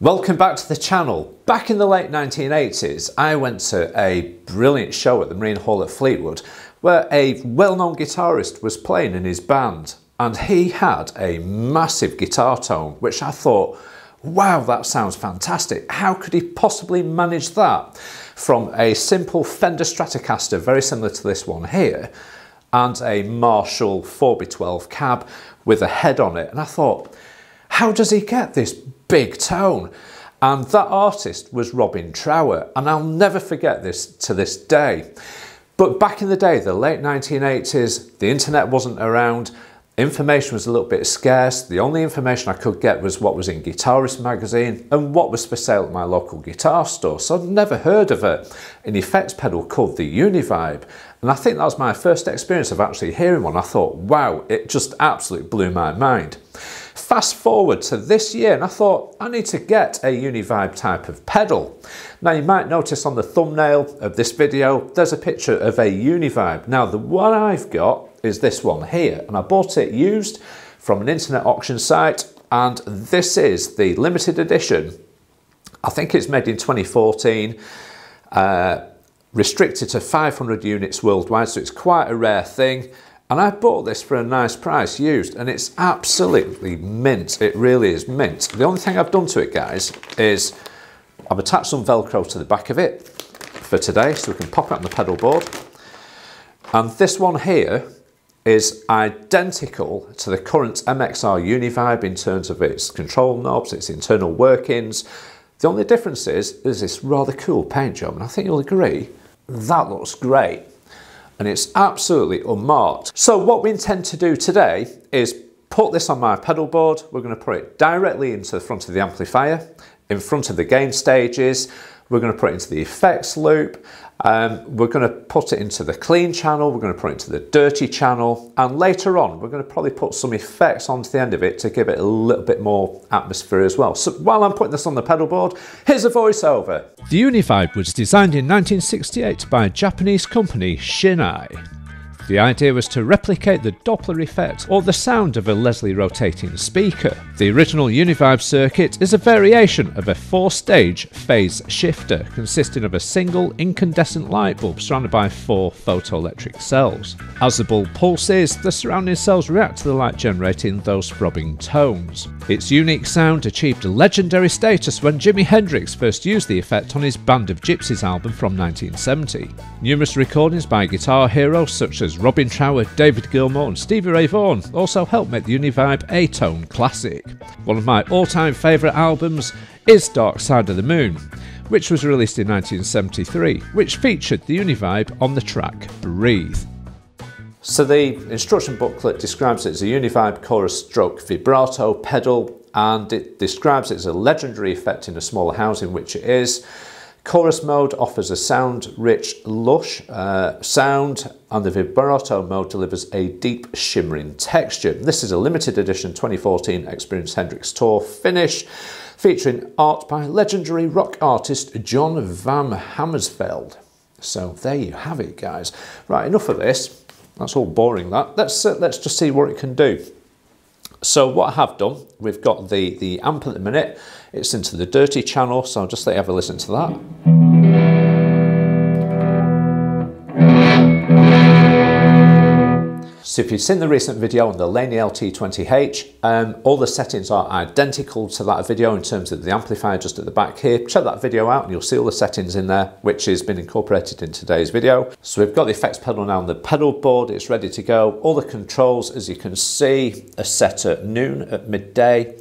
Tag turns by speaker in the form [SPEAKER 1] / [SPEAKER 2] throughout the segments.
[SPEAKER 1] Welcome back to the channel. Back in the late 1980s, I went to a brilliant show at the Marine Hall at Fleetwood where a well-known guitarist was playing in his band, and he had a massive guitar tone, which I thought, wow, that sounds fantastic. How could he possibly manage that from a simple Fender Stratocaster, very similar to this one here, and a Marshall 4x12 cab with a head on it? And I thought, how does he get this big tone? And that artist was Uni-Vibe Trower, and I'll never forget this to this day. But back in the day, the late 1980s, the internet wasn't around, information was a little bit scarce. The only information I could get was what was in Guitarist magazine and what was for sale at my local guitar store. So I'd never heard of an effects pedal called the Uni-Vibe. And I think that was my first experience of actually hearing one. I thought, wow, it just absolutely blew my mind. Fast forward to this year, and I thought, I need to get a Uni-Vibe type of pedal. Now you might notice on the thumbnail of this video, there's a picture of a Uni-Vibe. Now the one I've got is this one here, and I bought it used from an internet auction site, and this is the limited edition. I think it's made in 2014, restricted to 500 units worldwide, so it's quite a rare thing. And I bought this for a nice price used, and it's absolutely mint. It really is mint. The only thing I've done to it, guys, is I've attached some Velcro to the back of it for today so we can pop it on the pedal board. And this one here is identical to the current MXR Uni-Vibe in terms of its control knobs, its internal workings. The only difference is this rather cool paint job, and I think you'll agree, that looks great. And it's absolutely unmarked. So what we intend to do today is put this on my pedal board. We're going to put it directly into the front of the amplifier, in front of the gain stages. We're going to put it into the effects loop. We're going to put it into the clean channel. We're going to put it into the dirty channel. And later on, we're going to probably put some effects onto the end of it to give it a little bit more atmosphere as well. So while I'm putting this on the pedal board, here's a voiceover.
[SPEAKER 2] The Uni-Vibe was designed in 1968 by a Japanese company, Shinai. The idea was to replicate the Doppler effect, or the sound of a Leslie rotating speaker. The original Uni-Vibe circuit is a variation of a 4-stage phase shifter consisting of a single incandescent light bulb surrounded by 4 photoelectric cells. As the bulb pulses, the surrounding cells react to the light, generating those throbbing tones. Its unique sound achieved a legendary status when Jimi Hendrix first used the effect on his Band of Gypsies album from 1970. Numerous recordings by guitar heroes such as Uni-Vibe Trower, David Gilmour and Stevie Ray Vaughan also helped make the Uni-Vibe a tone classic. One of my all-time favourite albums is Dark Side of the Moon, which was released in 1973, which featured the Uni-Vibe on the track Breathe.
[SPEAKER 1] So the instruction booklet describes it as a Uni-Vibe chorus stroke vibrato pedal, and it describes it as a legendary effect in a smaller housing, which it is. Chorus mode offers a sound-rich, lush sound, and the vibrato mode delivers a deep, shimmering texture. This is a limited edition 2014 Experience Hendrix Tour finish, featuring art by legendary rock artist John Van Hammersveld. So there you have it, guys. Right, enough of this. That's all boring, that. Let's just see what it can do. So what I have done, we've got the amp at the minute. It's into the dirty channel, so I'll just let you have a listen to that. So if you've seen the recent video on the Laney LT20H, all the settings are identical to that video in terms of the amplifier just at the back here. Check that video out and you'll see all the settings in there, which has been incorporated in today's video. So we've got the effects pedal now on the pedal board, it's ready to go. All the controls, as you can see, are set at noon, at midday.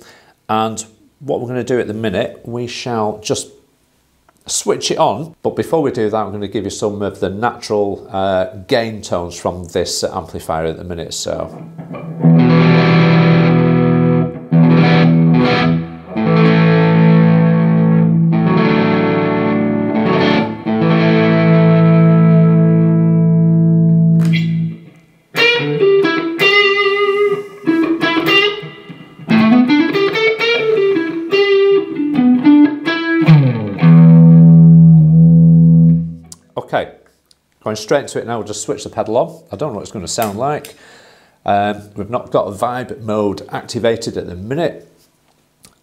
[SPEAKER 1] And what we're going to do at the minute, we shall just switch it on, but before we do that, I'm going to give you some of the natural gain tones from this amplifier at the minute. So okay, going straight into it now, we'll just switch the pedal on. I don't know what it's going to sound like. We've not got a vibe mode activated at the minute.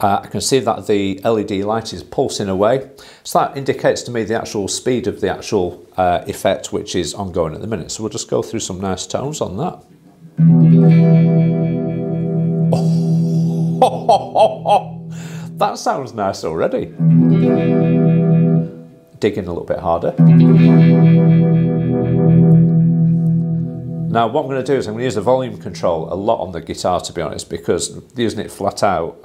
[SPEAKER 1] I can see that the LED light is pulsing away, so that indicates to me the actual speed of the actual effect, which is ongoing at the minute. So we'll just go through some nice tones on that. Oh, that sounds nice already. Dig in a little bit harder. Now what I'm going to do is I'm going to use the volume control a lot on the guitar, to be honest, because using it flat out,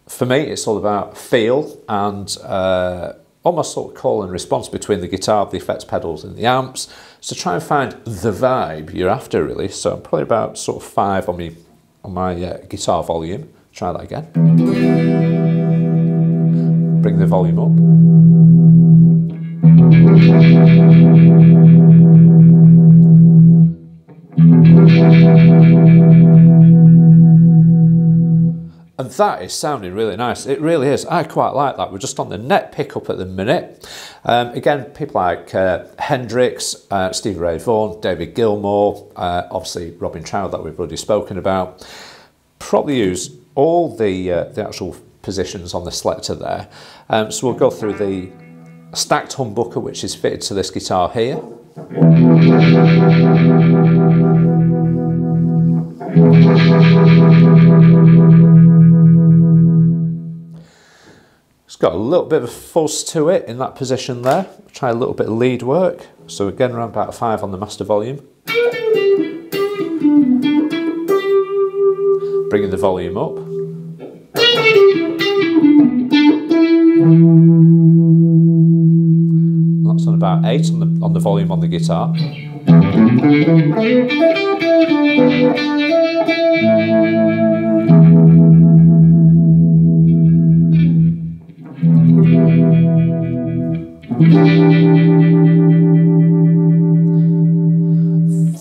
[SPEAKER 1] for me it's all about feel and almost sort of call and response between the guitar, the effects pedals and the amps. So try and find the vibe you're after, really. So I'm probably about sort of 5 on my guitar volume. Try that again. Bring the volume up. And that is sounding really nice. It really is. I quite like that. We're just on the net pickup at the minute. Again, people like Hendrix, Stevie Ray Vaughan, David Gilmour, obviously Robin Trower that we've already spoken about. Probably use all the actual positions on the selector there. So we'll go through the stacked humbucker, which is fitted to this guitar here. It's got a little bit of a fuzz to it in that position there. Try a little bit of lead work. So again, around about 5 on the master volume. Bringing the volume up. That's on about 8 on the volume on the guitar.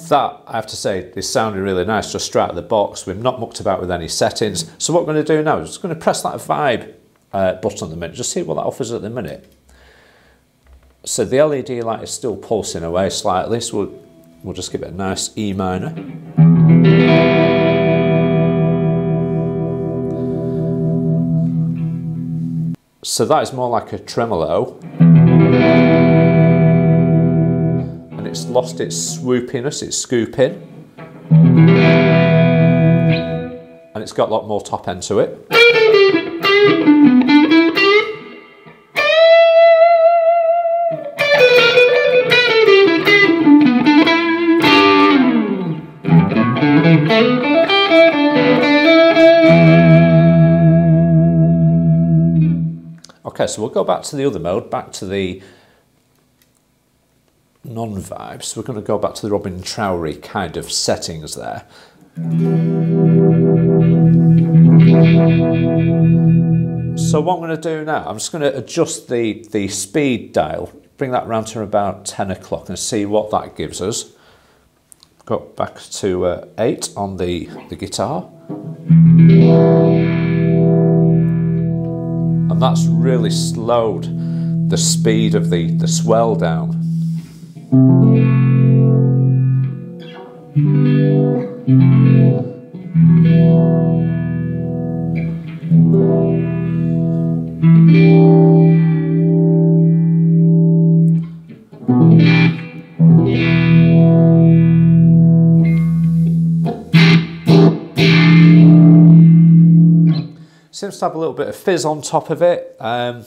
[SPEAKER 1] That, I have to say, is sounding really nice just straight out of the box. We've not mucked about with any settings. So what we're going to do now is just going to press that vibe button at the minute, just see what that offers at the minute. So the LED light is still pulsing away slightly, so we'll just give it a nice E minor. So that is more like a tremolo. And it's lost its swoopiness, its scooping. And it's got a lot more top end to it. Okay, so we'll go back to the other mode, back to the non-vibe. So we're going to go back to the Robin Trowery kind of settings there. So what I'm going to do now, I'm just going to adjust the speed dial, bring that round to about 10 o'clock and see what that gives us. Go back to 8 on the guitar. And that's really slowed the speed of the swell down. Seems to have a little bit of fizz on top of it, and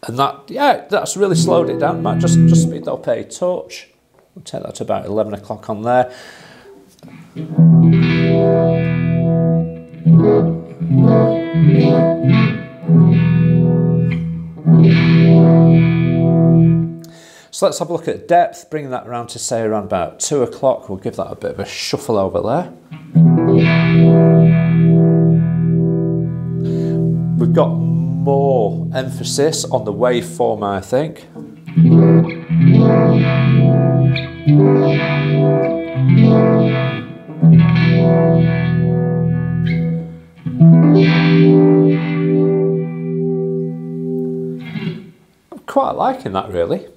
[SPEAKER 1] that, yeah, that's really slowed it down. Might just speed that up a touch. We'll take that to about 11 o'clock on there. So let's have a look at depth, bringing that around to say around about 2 o'clock. We'll give that a bit of a shuffle over there. We've got more emphasis on the waveform, I think. I'm quite liking that, really.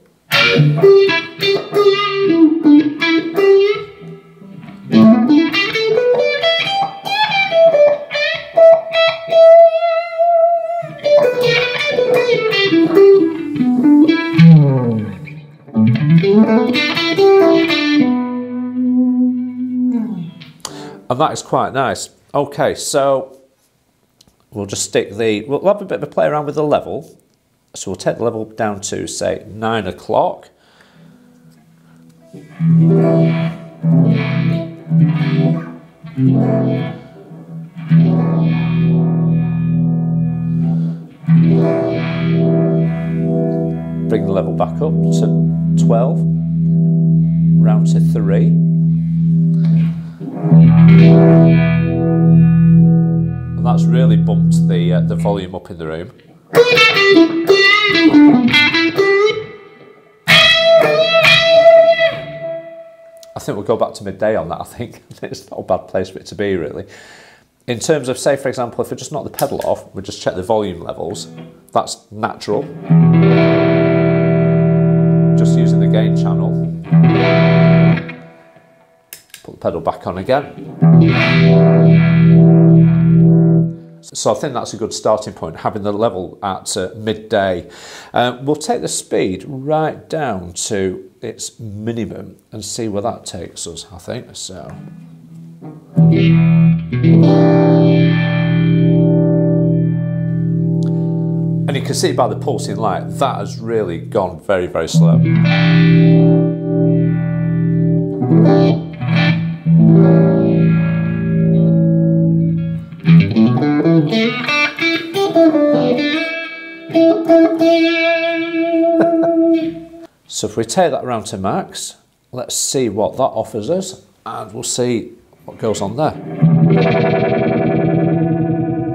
[SPEAKER 1] And that is quite nice. Okay, so we'll just stick we'll have a bit of a play around with the level. So we'll take the level down to, say, 9 o'clock. Bring the level back up to 12, round to 3. And that's really bumped the volume up in the room. I think we'll go back to midday on that. I think it's not a bad place for it to be, really. In terms of, say, for example, if we just knock the pedal off, we just check the volume levels. That's natural. Just using the gain channel. Put the pedal back on again. So I think that's a good starting point, having the level at midday. We'll take the speed right down to its minimum and see where that takes us, I think. So. And you can see by the pulsing light, that has really gone very, very slow. So if we take that round to max, let's see what that offers us, and we'll see what goes on there.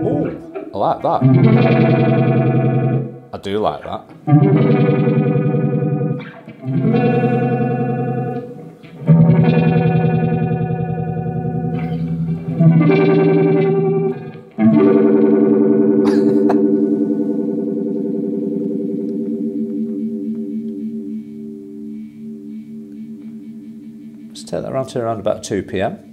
[SPEAKER 1] Oh, I like that. I do like that. Let's take that round to around about 2 p.m.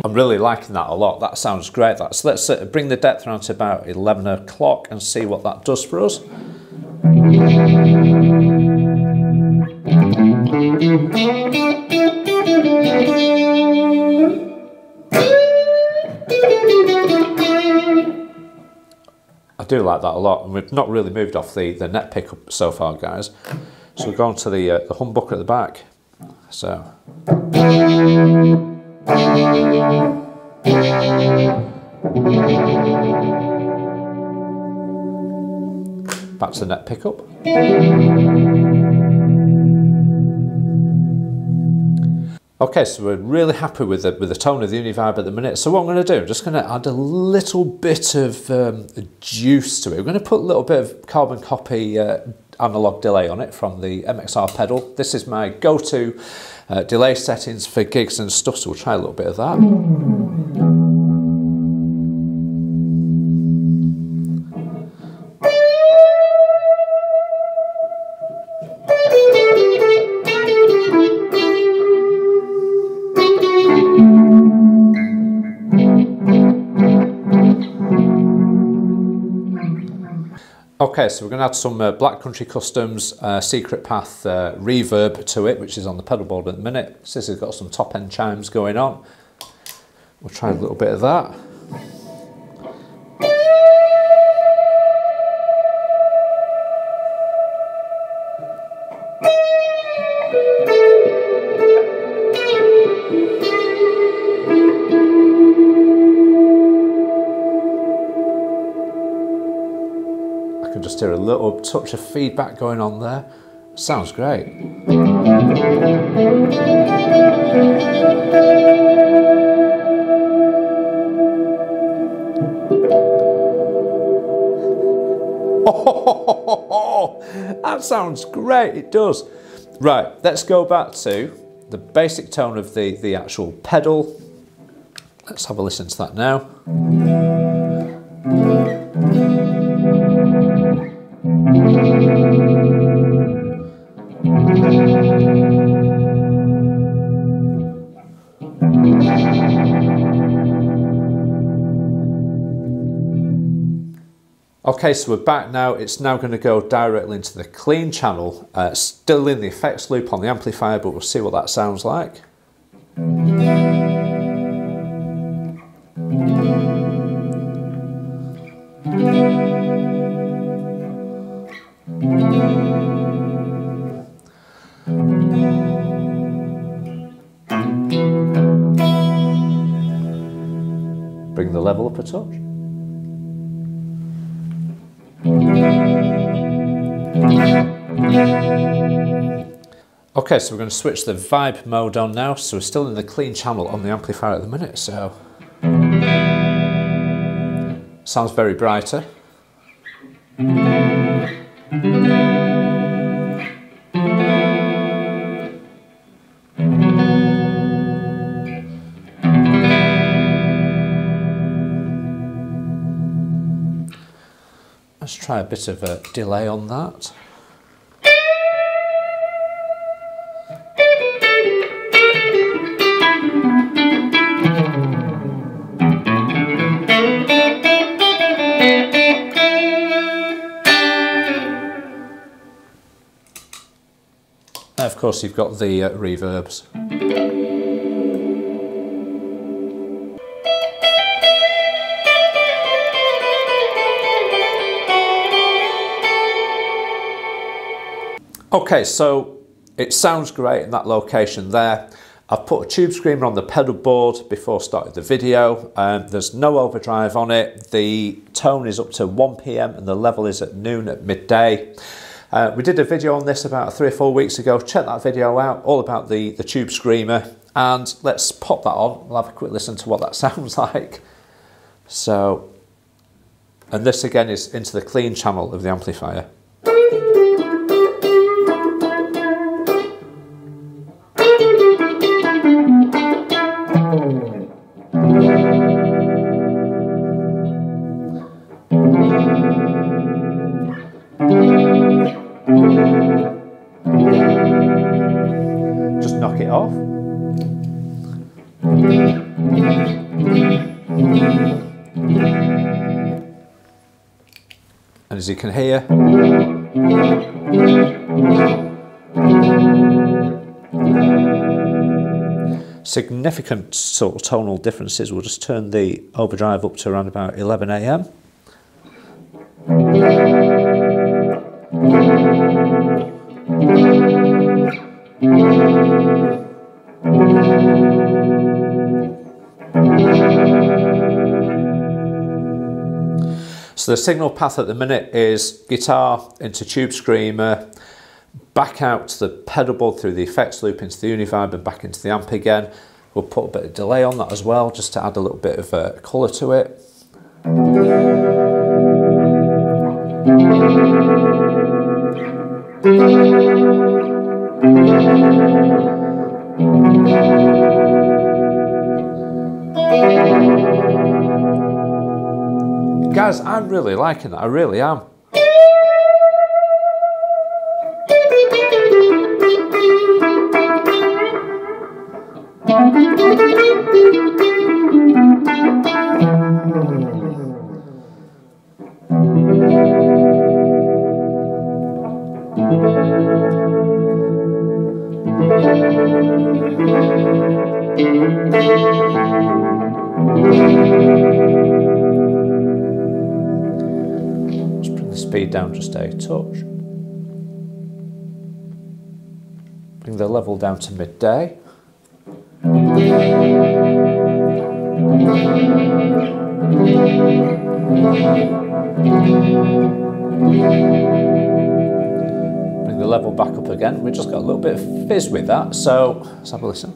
[SPEAKER 1] I'm really liking that a lot. That sounds great. So let's bring the depth around to about 11 o'clock and see what that does for us. I do like that a lot, and we've not really moved off the net pickup so far, guys. So we'll go on to the humbucker at the back. So. Back to the net pickup. Okay, so we're really happy with the tone of the Uni-Vibe at the minute. So what I'm going to do, I'm just going to add a little bit of juice to it. We're going to put a little bit of carbon copy analog delay on it from the MXR pedal. This is my go-to delay settings for gigs and stuff, so we'll try a little bit of that. Okay, so we're going to add some Black Country Customs Secret Path reverb to it, which is on the pedal board at the minute. So this has got some top end chimes going on. We'll try a little bit of that. I can just hear a little touch of feedback going on there. Sounds great. Oh, that sounds great, it does. Right, let's go back to the basic tone of the actual pedal. Let's have a listen to that now. Okay, so we're back now. It's now going to go directly into the clean channel. Still in the effects loop on the amplifier, but we'll see what that sounds like. Bring the level up a touch. Okay, so we're going to switch the vibe mode on now. So we're still in the clean channel on the amplifier at the minute, so sounds very brighter. Let's try a bit of a delay on that. And of course you've got the reverbs. Okay, so it sounds great in that location there. I've put a tube screamer on the pedal board before starting the video. There's no overdrive on it. The tone is up to 1 PM and the level is at noon at midday. We did a video on this about 3 or 4 weeks ago. Check that video out, all about the tube screamer. And let's pop that on. We'll have a quick listen to what that sounds like. So, and this again is into the clean channel of the amplifier. Just knock it off. And as you can hear, significant sort of tonal differences. We'll just turn the overdrive up to around about 11 AM. So the signal path at the minute is guitar into tube screamer, back out to the pedal board through the effects loop into the Uni-Vibe and back into the amp again. We'll put a bit of delay on that as well, just to add a little bit of colour to it. Guys, I'm really liking that, I really am. Let's bring the speed down just a touch. Bring the level down to midday. Bring the level back up again. We just got a little bit of fizz with that, so let's have a listen.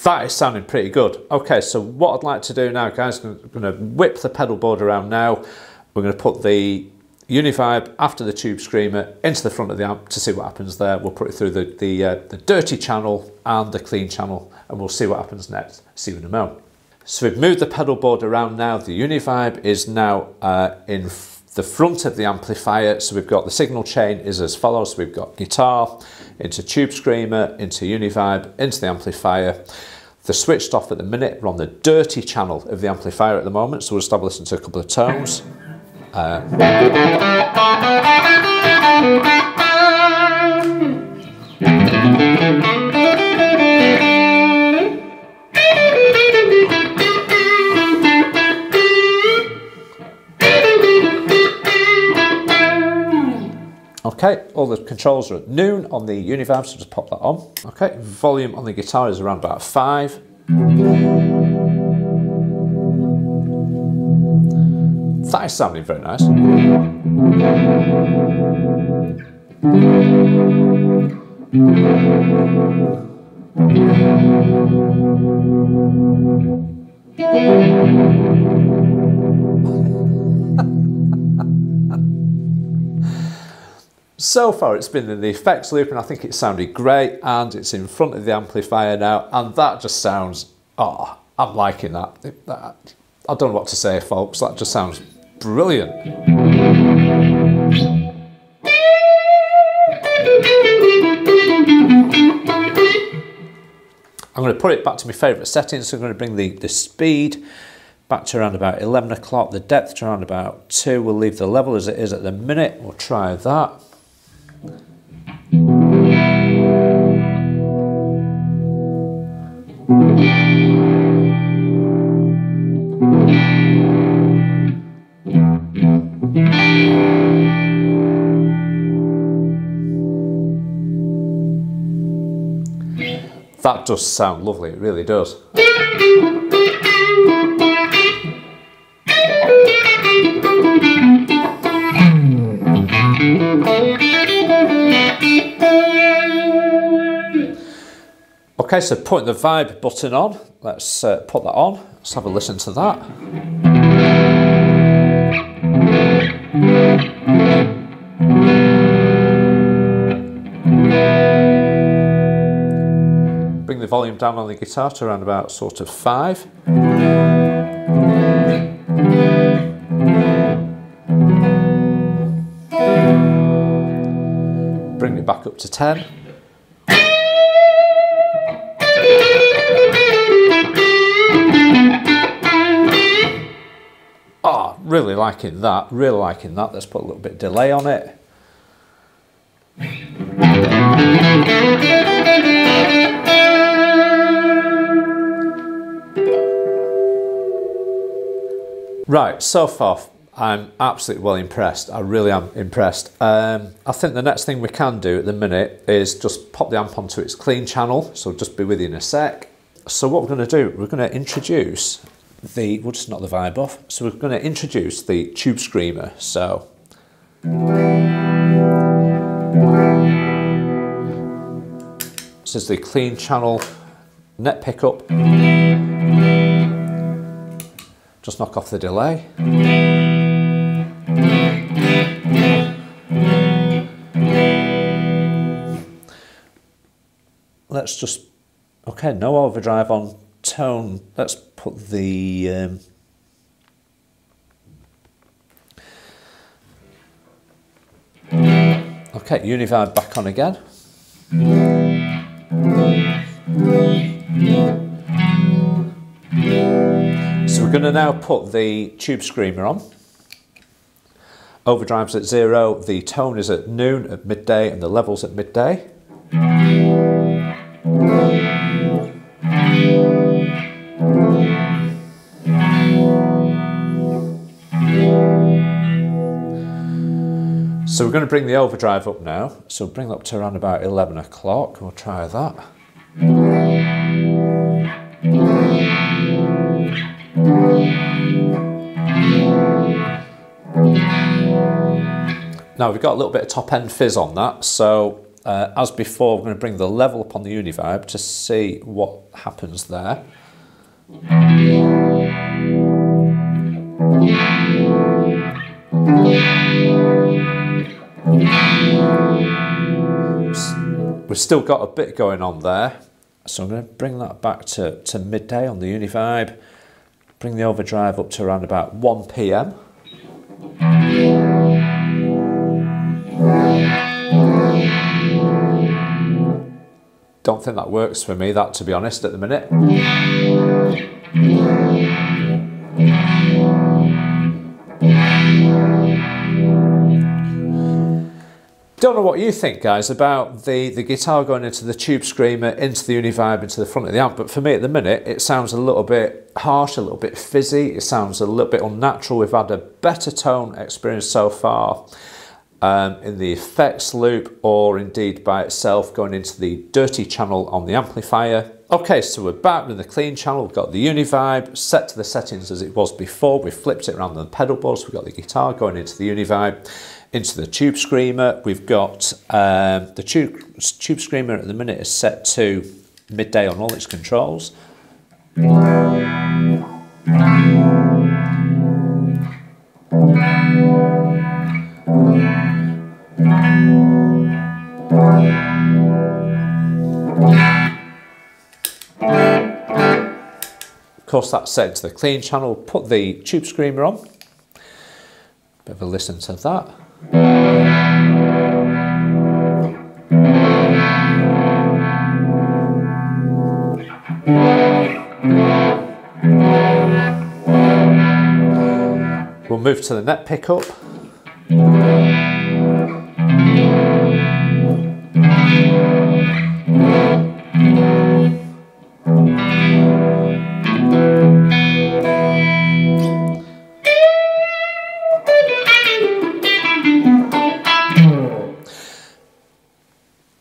[SPEAKER 1] That is sounding pretty good. Okay, so what I'd like to do now, guys, I'm going to whip the pedal board around now. We're going to put the Uni-Vibe after the tube screamer into the front of the amp to see what happens there. We'll put it through the dirty channel and the clean channel, and we'll see what happens next. See you in a moment. So we've moved the pedal board around now. The Uni-Vibe is now in the front of the amplifier. So we've got the signal chain is as follows. So we've got guitar, into tube screamer, into Uni-Vibe, into the amplifier. They're switched off at the minute. We're on the dirty channel of the amplifier at the moment, so we'll just have a listen to a couple of tones. Okay, all the controls are at noon on the Uni-Vibe, so just pop that on. Okay, volume on the guitar is around about 5. That is sounding very nice. So far it's been in the effects loop and I think it sounded great, and it's in front of the amplifier now, and that just sounds, oh, I'm liking that. I don't know what to say, folks, that just sounds brilliant. I'm going to put it back to my favourite settings, so I'm going to bring the speed back to around about 11 o'clock, the depth to around about 2, we'll leave the level as it is at the minute, we'll try that. That does sound lovely, it really does. Okay, so putting the vibe button on, let's put that on, let's have a listen to that. Bring the volume down on the guitar to around about sort of 5. Bring it back up to 10. Oh, really liking that, really liking that. Let's put a little bit of delay on it. Right, so far I'm absolutely well impressed. I really am impressed. I think the next thing we can do at the minute is just pop the amp onto its clean channel, so just be with you in a sec. So what we're going to do, we're going to introduce we'll just knock the vibe off. So we're going to introduce the tube screamer. So this is the clean channel net pickup. Just knock off the delay. Let's just, okay, no overdrive on tone. Let's put the okay, Uni-Vibe back on again. So we're going to now put the tube screamer on. Overdrive's at 0, the tone is at noon, at midday, and the level's at midday. So we're going to bring the overdrive up now. So we'll bring that up to around about 11 o'clock. We'll try that. Now we've got a little bit of top end fizz on that, so As before, we're going to bring the level up on the Uni-Vibe to see what happens there. We've still got a bit going on there, so I'm going to bring that back to midday on the Uni-Vibe, bring the overdrive up to around about 1 PM. Don't think that works for me, that, to be honest, at the minute. Don't know what you think, guys, about the guitar going into the tube screamer, into the Uni-Vibe, into the front of the amp, but for me at the minute it sounds a little bit harsh, a little bit fizzy, it sounds a little bit unnatural. We've had a better tone experience so far in the effects loop, or indeed by itself going into the dirty channel on the amplifier. Okay, so we're back with the clean channel. We've got the Uni-Vibe set to the settings as it was before. We've flipped it around the pedal boards. We've got the guitar going into the Uni-Vibe, into the tube screamer. We've got the tube screamer at the minute is set to midday on all its controls. Of course, that's set to the clean channel. Put the tube screamer on. Bit of a listen to that. We'll move to the net pickup.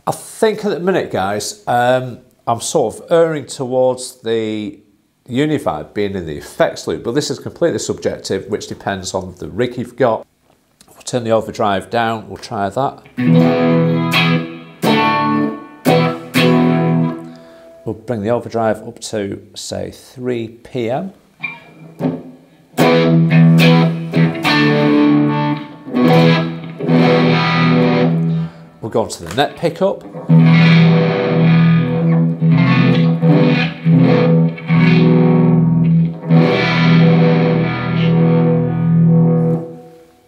[SPEAKER 1] I think at the minute, guys, I'm sort of erring towards the Uni-Vibe being in the effects loop, but this is completely subjective, which depends on the rig you've got. We'll turn the overdrive down, we'll try that. We'll bring the overdrive up to, say, 3 PM. We'll go on to the net pickup.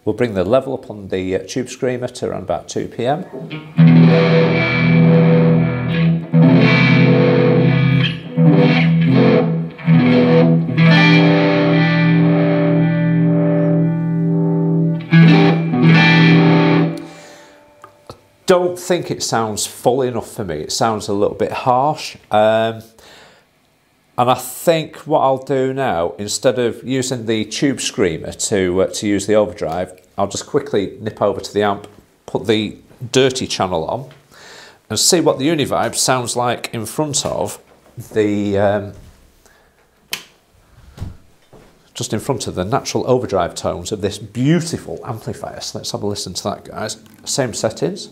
[SPEAKER 1] We'll bring the level up on the tube screamer to around about 2 PM. Don't think it sounds full enough for me. It sounds a little bit harsh. And I think what I'll do now, instead of using the tube screamer to use the overdrive, I'll just quickly nip over to the amp, put the dirty channel on, and see what the Uni-Vibe sounds like in front of the just in front of the natural overdrive tones of this beautiful amplifier. So let's have a listen to that, guys. Same settings.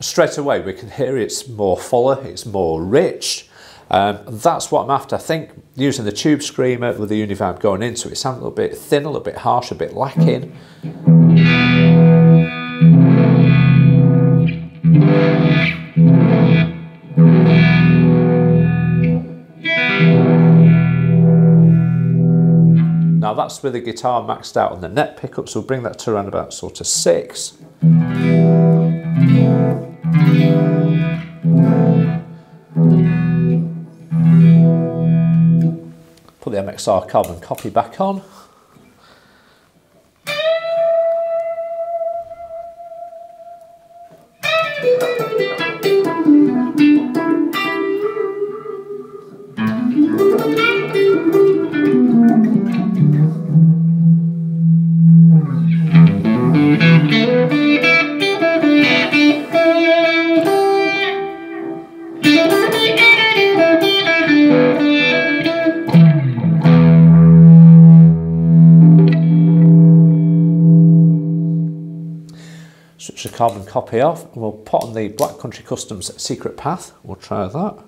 [SPEAKER 1] Straight away we can hear it's more fuller, it's more rich. That's what I'm after. I think using the tube screamer with the Uni-Vibe going into it, sounds a little bit thin, a little bit harsh, a bit lacking. Now that's with the guitar maxed out on the net pickup, so we'll bring that to around about sort of 6. Put the MXR carbon copy back on. switch the carbon copy off, and we'll put on the Black Country Customs Secret Path. We'll try that.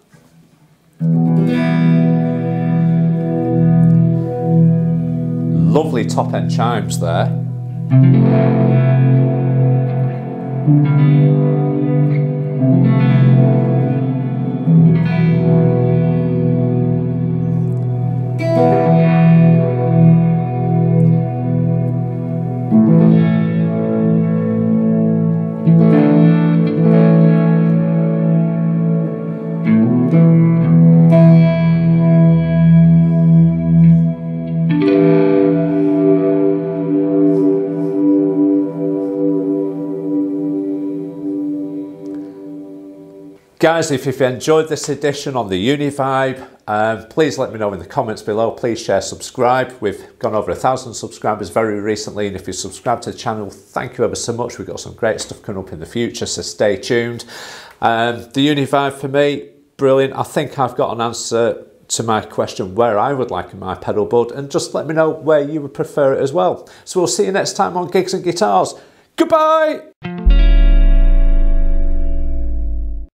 [SPEAKER 1] Lovely top end chimes there. Guys, if you've enjoyed this edition on the Uni-Vibe, please let me know in the comments below. Please share, subscribe. We've gone over 1,000 subscribers very recently, and if you subscribe to the channel, thank you ever so much. We've got some great stuff coming up in the future, so stay tuned. The Uni-Vibe for me, brilliant. I think I've got an answer to my question where I would like my pedal board, and just let me know where you would prefer it as well. So we'll see you next time on Gigs and Guitars. Goodbye!